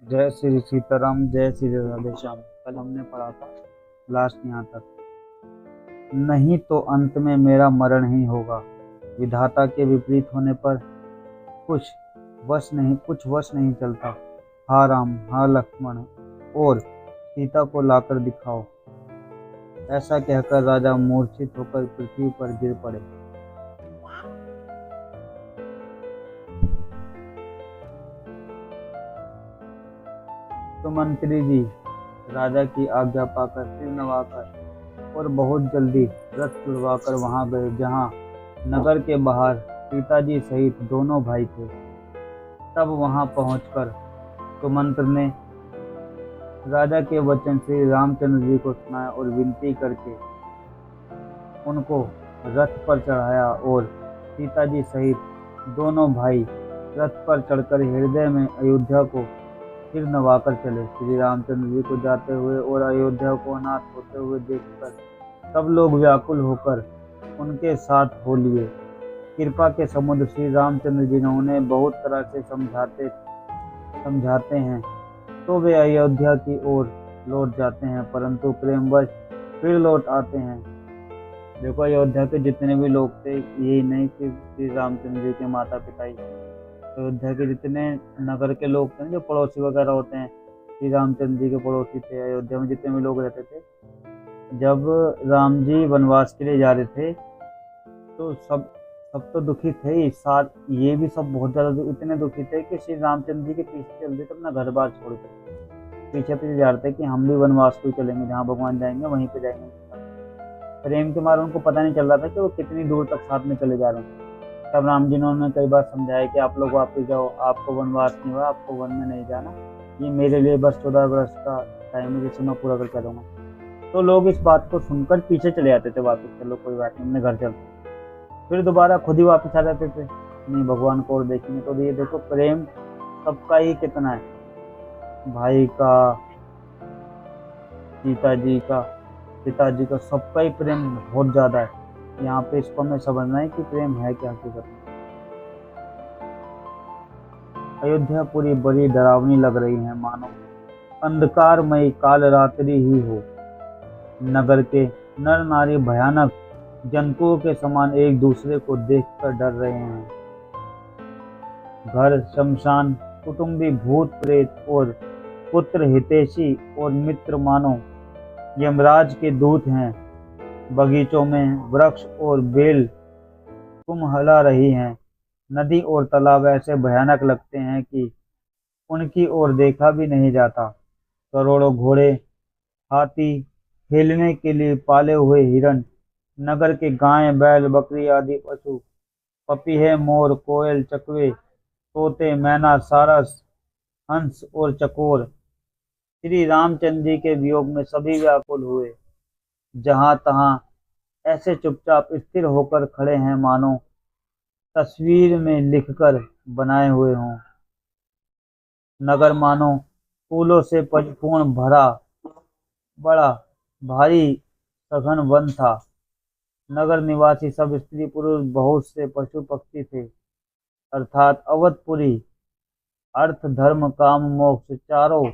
जय श्री सीताराम, जय श्री राधे श्याम। कल हमने पढ़ा था लास्ट यहाँ तक। नहीं तो अंत में मेरा मरण ही होगा। विधाता के विपरीत होने पर कुछ कुछ वश नहीं चलता। हा राम, हा लक्ष्मण और सीता को लाकर दिखाओ। ऐसा कहकर राजा मूर्छित होकर पृथ्वी पर गिर पड़े। तो मंत्री जी राजा की आज्ञा पाकर सिर नवाकर और बहुत जल्दी रथ छुड़वाकर वहां गए जहां नगर के बाहर सीताजी सहित दोनों भाई थे। तब वहां पहुंचकर सुमंत्र ने राजा के वचन श्री रामचंद्र जी को सुनाया और विनती करके उनको रथ पर चढ़ाया और सीताजी सहित दोनों भाई रथ पर चढ़कर हृदय में अयोध्या को सिर नवाकर चले। श्री रामचंद्र जी को जाते हुए और अयोध्या को अनाथ होते हुए देखकर सब लोग व्याकुल होकर उनके साथ हो लिए। कृपा के समुद्र श्री रामचंद्र जी ने उन्हें बहुत तरह से समझाते हैं तो वे अयोध्या की ओर लौट जाते हैं, परंतु प्रेमवश फिर लौट आते हैं। देखो, अयोध्या के जितने भी लोग थे, यही नहीं कि श्री रामचंद्र जी के माता पिता ही, अयोध्या के जितने नगर के लोग थे, जो पड़ोसी वगैरह होते हैं, श्री रामचंद्र जी के पड़ोसी थे। अयोध्या में जितने भी लोग रहते थे, जब राम जी वनवास के लिए जा रहे थे तो सब सब तो दुखी थे ही, साथ ये भी सब बहुत ज्यादा इतने दुखी थे कि श्री रामचंद्र जी के पीछे चल रहे थे, अपना घर बार छोड़ के पीछे पीछे जा रहे थे कि हम भी वनवास को चलेंगे, जहाँ भगवान जाएंगे वहीं पे जाएंगे। प्रेम के मारे उनको पता नहीं चल रहा था कि वो कितनी दूर तक साथ में चले जा रहे हैं। तब राम जी ने उन्हें कई बार समझाया कि आप लोग वापस जाओ, आपको वनवास नहीं हुआ, आपको वन में नहीं जाना, ये मेरे लिए बस 14 वर्ष का टाइम है जिसे मैं पूरा करके दूंगा। तो लोग इस बात को सुनकर पीछे चले जाते थे, वापस चलो कोई बात नहीं, अपने घर चलते। फिर दोबारा खुद ही वापस आ जाते थे, नहीं भगवान को और देखेंगे। तो ये देखो, प्रेम सबका ही कितना है, भाई का, सीता जी का, पिताजी का, सबका ही प्रेम बहुत ज्यादा है। यहाँ पे इसको हमें समझना है कि प्रेम है क्या हकीकत में। अयोध्या पूरी बड़ी डरावनी लग रही है, मानो अंधकारमयी काल रात्रि ही हो। नगर के नर नारी भयानक जंतुओं के समान एक दूसरे को देखकर डर रहे हैं। घर शमशान, कुटुंबी भूत प्रेत और पुत्र हितैषी और मित्र मानो यमराज के दूत हैं। बगीचों में वृक्ष और बेल कुम्हला रही हैं। नदी और तालाब ऐसे भयानक लगते हैं कि उनकी ओर देखा भी नहीं जाता। करोड़ों घोड़े, हाथी, खेलने के लिए पाले हुए हिरण, नगर के गाय बैल बकरी आदि पशु, पपीहे मोर कोयल चकवे तोते मैना सारस हंस और चकोर श्री रामचंद्र जी के वियोग में सभी व्याकुल हुए। जहां तहां ऐसे चुपचाप स्थिर होकर खड़े हैं मानो तस्वीर में लिखकर बनाए हुए हों। नगर मानो फूलों से परिपूर्ण भरा बड़ा भारी सघन वन था। नगर निवासी सब स्त्री पुरुष, बहुत से पशु पक्षी थे, अर्थात अवधपुरी अर्थ धर्म काम मोक्ष चारों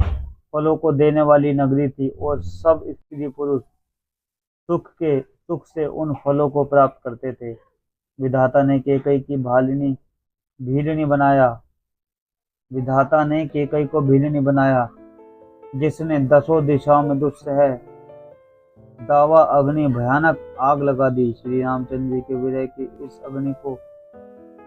फलों को देने वाली नगरी थी और सब स्त्री पुरुष सुख से उन फलों को प्राप्त करते थे। विधाता ने केकई की भालिनी भीलनी बनाया विधाता ने केकई को भीलनी बनाया, जिसने दसों दिशाओं में दुस्सह दावा अग्नि भयानक आग लगा दी। श्री रामचंद्र जी के विरह की इस अग्नि को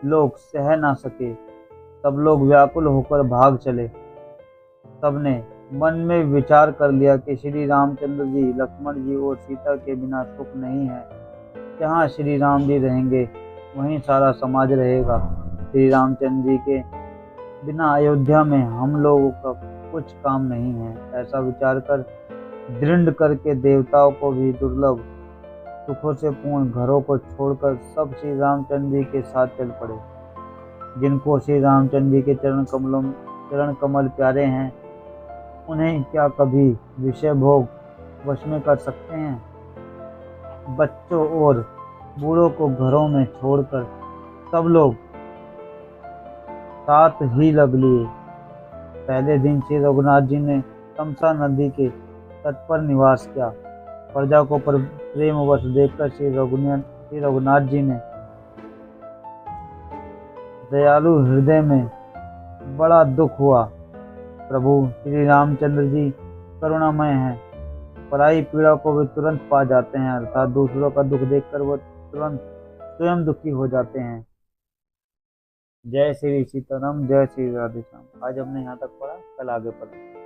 लोग सह ना सके। सब लोग व्याकुल होकर भाग चले। सबने मन में विचार कर लिया कि श्री रामचंद्र जी, लक्ष्मण जी और सीता के बिना सुख नहीं है। जहाँ श्री राम जी रहेंगे वहीं सारा समाज रहेगा। श्री रामचंद्र जी के बिना अयोध्या में हम लोगों का कुछ काम नहीं है। ऐसा विचार कर दृढ़ करके देवताओं को भी दुर्लभ सुखों से पूर्ण घरों को छोड़कर सब श्री रामचंद्र जी के साथ चल पड़े। जिनको श्री रामचंद्र जी के चरण कमल प्यारे हैं, उन्हें क्या कभी विषय भोग वश में कर सकते हैं। बच्चों और बूढ़ों को घरों में छोड़कर सब लोग साथ ही लग लिए। पहले दिन श्री रघुनाथ जी ने तमसा नदी के तट पर निवास किया। प्रजा को प्रेमवश देखकर श्री रघुनाथ जी ने दयालु हृदय में बड़ा दुख हुआ। प्रभु श्री रामचंद्र जी करुणामय हैं, पराई पीड़ा को वे तुरंत पा जाते हैं, अर्थात दूसरों का दुख देखकर वो तुरंत स्वयं दुखी हो जाते हैं। जय श्री सीताराम, जय श्री राधे श्याम। आज हमने यहाँ तक पढ़ा, कल आगे पढ़ा।